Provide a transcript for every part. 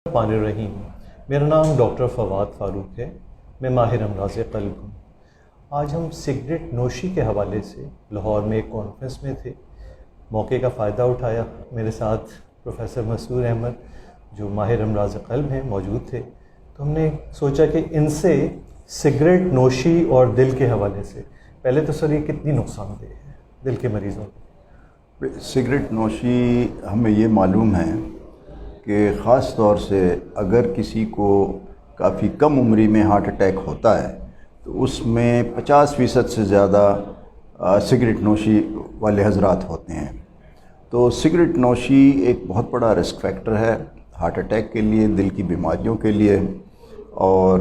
الرحمن الرحیم. میرا نام ڈاکٹر فواد فاروق ہے. میں ماہر امراض قلب ہوں. آج ہم سگریٹ نوشی کے حوالے سے لاہور میں ایک کانفرنس میں تھے. موقع کا فائدہ اٹھایا. میرے ساتھ پروفیسر مسرور احمد جو ماہر امراض قلب ہیں موجود تھے. تو ہم نے سوچا کہ ان سے سگریٹ نوشی اور دل کے حوالے سے پہلے تو سر یہ کتنی نقصان دہ ہے دل کے مریضوں کو؟ سگریٹ نوشی ہمیں یہ معلوم ہے کہ خاص طور سے اگر کسی کو کافی کم عمری میں ہارٹ اٹیک ہوتا ہے تو اس میں 50% سے زیادہ سگریٹ نوشی والے حضرات ہوتے ہیں. تو سگریٹ نوشی ایک بہت بڑا رسک فیکٹر ہے ہارٹ اٹیک کے لیے، دل کی بیماریوں کے لیے. اور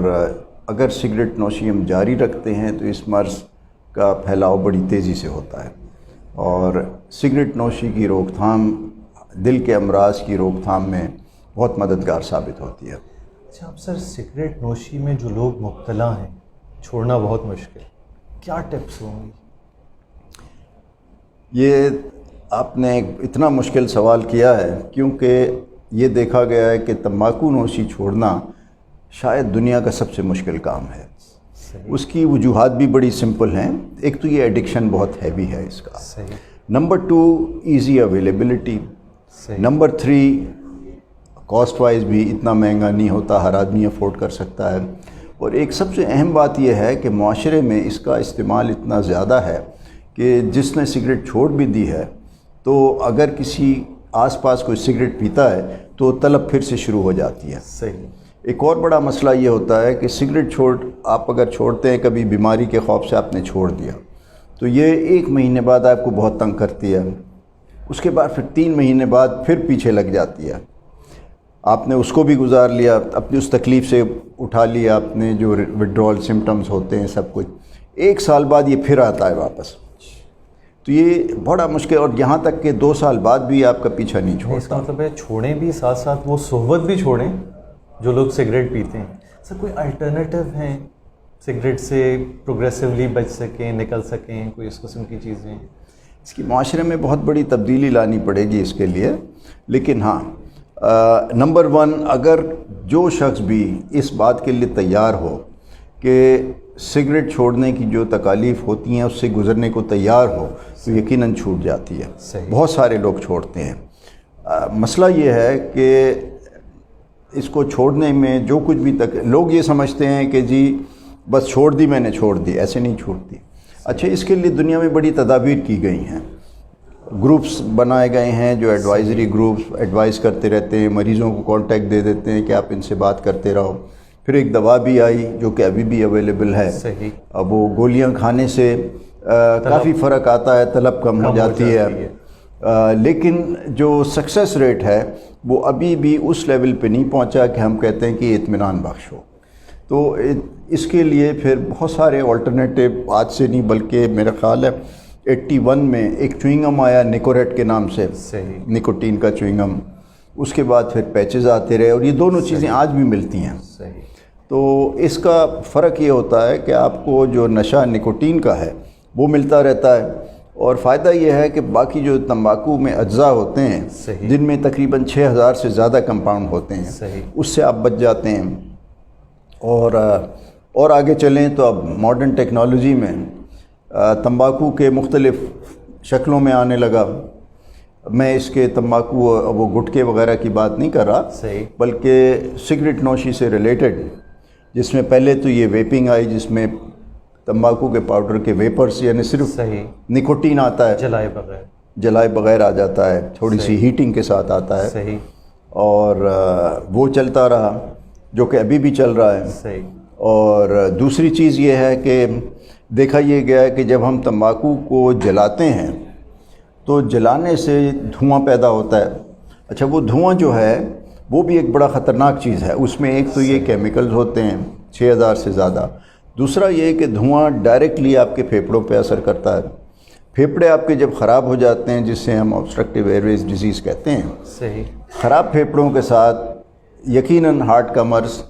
اگر سگریٹ نوشی ہم جاری رکھتے ہیں تو اس مرض کا پھیلاؤ بڑی تیزی سے ہوتا ہے. اور سگریٹ نوشی کی روک تھام دل کے امراض کی روک تھام میں بہت مددگار ثابت ہوتی ہے. اچھا، اب سر سگریٹ نوشی میں جو لوگ مبتلا ہیں چھوڑنا بہت مشکل، کیا ٹپس ہوں گی؟ یہ آپ نے ایک اتنا مشکل سوال کیا ہے کیونکہ یہ دیکھا گیا ہے کہ تمباکو نوشی چھوڑنا شاید دنیا کا سب سے مشکل کام ہے. اس کی وجوہات بھی بڑی سمپل ہیں. ایک تو یہ ایڈکشن بہت ہیوی ہے اس کا. Number 2 easy availability. Number 3 cost wise بھی اتنا مہنگا نہیں ہوتا، ہر آدمی افورڈ کر سکتا ہے. اور ایک سب سے اہم بات یہ ہے کہ معاشرے میں اس کا استعمال اتنا زیادہ ہے کہ جس نے سگریٹ چھوڑ بھی دی ہے تو اگر کسی آس پاس کوئی سگریٹ پیتا ہے تو طلب پھر سے شروع ہو جاتی ہے. صحیح. ایک اور بڑا مسئلہ یہ ہوتا ہے کہ سگریٹ آپ اگر چھوڑتے ہیں، کبھی بیماری کے خوف سے آپ نے چھوڑ دیا تو یہ 1 مہینے بعد آپ کو بہت تنگ کرتی ہے. اس کے بعد پھر 3 مہینے بعد پھر پیچھے لگ جاتی ہے. آپ نے اس کو بھی گزار لیا، اپنی اس تکلیف سے اٹھا لیا آپ نے، جو وڈرول سمٹمز ہوتے ہیں سب کچھ. 1 سال بعد یہ پھر آتا ہے واپس. تو یہ بڑا مشکل، اور یہاں تک کہ 2 سال بعد بھی آپ کا پیچھا نہیں چھوڑتا. اس کا مطلب ہے چھوڑیں بھی، ساتھ ساتھ وہ صحبت بھی چھوڑیں جو لوگ سگریٹ پیتے ہیں. سر کوئی الٹرنیٹیو ہیں سگریٹ سے پروگریسولی بچ سکیں، نکل سکیں، کوئی اس قسم کی چیزیں؟ اس کی معاشرے میں بہت بڑی تبدیلی لانی پڑے گی اس کے لیے. لیکن ہاں، نمبر 1 اگر جو شخص بھی اس بات کے لیے تیار ہو کہ سگریٹ چھوڑنے کی جو تکالیف ہوتی ہیں اس سے گزرنے کو تیار ہو تو یقیناً چھوٹ جاتی ہے. بہت سارے لوگ چھوڑتے ہیں. مسئلہ یہ ہے کہ اس کو چھوڑنے میں جو کچھ بھی لوگ یہ سمجھتے ہیں کہ جی بس چھوڑ دی، میں نے چھوڑ دی. ایسے نہیں چھوڑتی. اچھا، اس کے لیے دنیا میں بڑی تدابیر کی گئی ہیں. گروپس بنائے گئے ہیں جو ایڈوائزری گروپس ایڈوائز کرتے رہتے ہیں، مریضوں کو کانٹیکٹ دے دیتے ہیں کہ آپ ان سے بات کرتے رہو. پھر ایک دوا بھی آئی جو کہ ابھی بھی اویلیبل ہے. صحیح. اب وہ گولیاں کھانے سے کافی فرق آتا ہے، طلب کم ہو جاتی ہے. لیکن جو سکسیس ریٹ ہے وہ ابھی بھی اس لیول پہ نہیں پہنچا کہ ہم کہتے ہیں کہ اطمینان بخش ہو. تو اس کے لیے پھر بہت سارے آلٹرنیٹیو آج سے نہیں بلکہ میرا خیال ہے 81 میں ایک چوئنگم آیا نکوریٹ کے نام سے. صحیح. نکوٹین کا چوئنگم. اس کے بعد پھر پیچز آتے رہے اور یہ دونوں چیزیں آج بھی ملتی ہیں. صحیح. تو اس کا فرق یہ ہوتا ہے کہ آپ کو جو نشہ نکوٹین کا ہے وہ ملتا رہتا ہے، اور فائدہ یہ ہے کہ باقی جو تمباکو میں اجزاء ہوتے ہیں جن میں تقریباً 6000 سے زیادہ کمپاؤنڈ ہوتے ہیں، اس سے آپ بچ جاتے ہیں. اور آگے چلیں تو اب ماڈرن ٹیکنالوجی میں تمباکو کے مختلف شکلوں میں آنے لگا. میں اس کے تمباکو وہ گٹکے وغیرہ کی بات نہیں کر رہا، بلکہ سگریٹ نوشی سے ریلیٹڈ، جس میں پہلے تو یہ ویپنگ آئی جس میں تمباکو کے پاؤڈر کے ویپرز یعنی صرف نکوٹین آتا ہے، جلائے بغیر آ جاتا ہے، تھوڑی سی ہیٹنگ کے ساتھ آتا ہے. اور وہ چلتا رہا جو کہ ابھی بھی چل رہا ہے. اور دوسری چیز یہ ہے کہ دیکھا یہ گیا ہے کہ جب ہم تمباکو کو جلاتے ہیں تو جلانے سے دھواں پیدا ہوتا ہے. اچھا، وہ دھواں جو ہے وہ بھی ایک بڑا خطرناک چیز ہے. اس میں ایک تو یہ کیمیکلز ہوتے ہیں 6000 سے زیادہ. دوسرا یہ کہ دھواں ڈائریکٹلی آپ کے پھیپھڑوں پہ اثر کرتا ہے. پھیپھڑے آپ کے جب خراب ہو جاتے ہیں، جس سے ہم obstructive airways ڈیزیز کہتے ہیں، خراب پھیپھڑوں کے ساتھ یقیناً ہارٹ کا مرض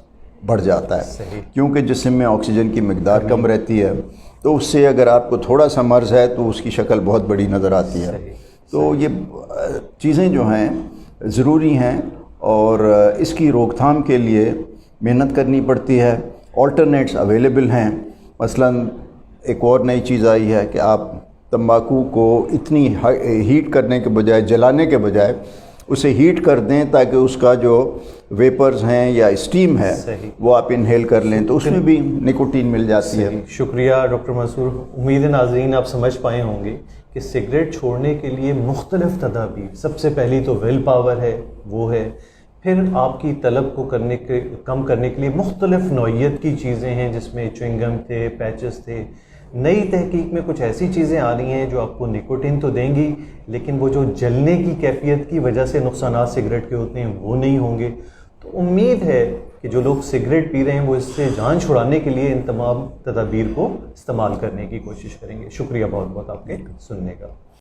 بڑھ جاتا ہے، کیونکہ جسم میں آکسیجن کی مقدار کم رہتی ہے. تو اس سے اگر آپ کو تھوڑا سا مرض ہے تو اس کی شکل بہت بڑی نظر آتی ہے. تو یہ چیزیں جو ہیں ضروری ہیں. اور اس کی روک تھام کے لیے محنت کرنی پڑتی ہے. آلٹرنیٹس اویلیبل ہیں. مثلاً ایک اور نئی چیز آئی ہے کہ آپ تمباکو کو اتنی ہیٹ کرنے کے بجائے، جلانے کے بجائے اسے ہیٹ کر دیں تاکہ اس کا جو ویپرز ہیں یا اسٹیم ہے وہ آپ انہیل کر لیں، تو اس میں بھی نکوٹین مل جاتی ہے. شکریہ ڈاکٹر منصور. امید ہے ناظرین آپ سمجھ پائے ہوں گے کہ سگریٹ چھوڑنے کے لیے مختلف تدابیر. سب سے پہلی تو ویل پاور ہے، وہ ہے. پھر آپ کی طلب کو کم کرنے کے لیے مختلف نوعیت کی چیزیں ہیں، جس میں چوئنگم تھے، پیچز تھے. نئی تحقیق میں کچھ ایسی چیزیں آ رہی ہیں جو آپ کو نکوٹین تو دیں گی، لیکن وہ جو جلنے کی کیفیت کی وجہ سے نقصانات سگریٹ کے ہوتے ہیں وہ نہیں ہوں گے. تو امید ہے کہ جو لوگ سگریٹ پی رہے ہیں وہ اس سے جان چھڑانے کے لیے ان تمام تدابیر کو استعمال کرنے کی کوشش کریں گے. شکریہ بہت بہت آپ کے سننے کا.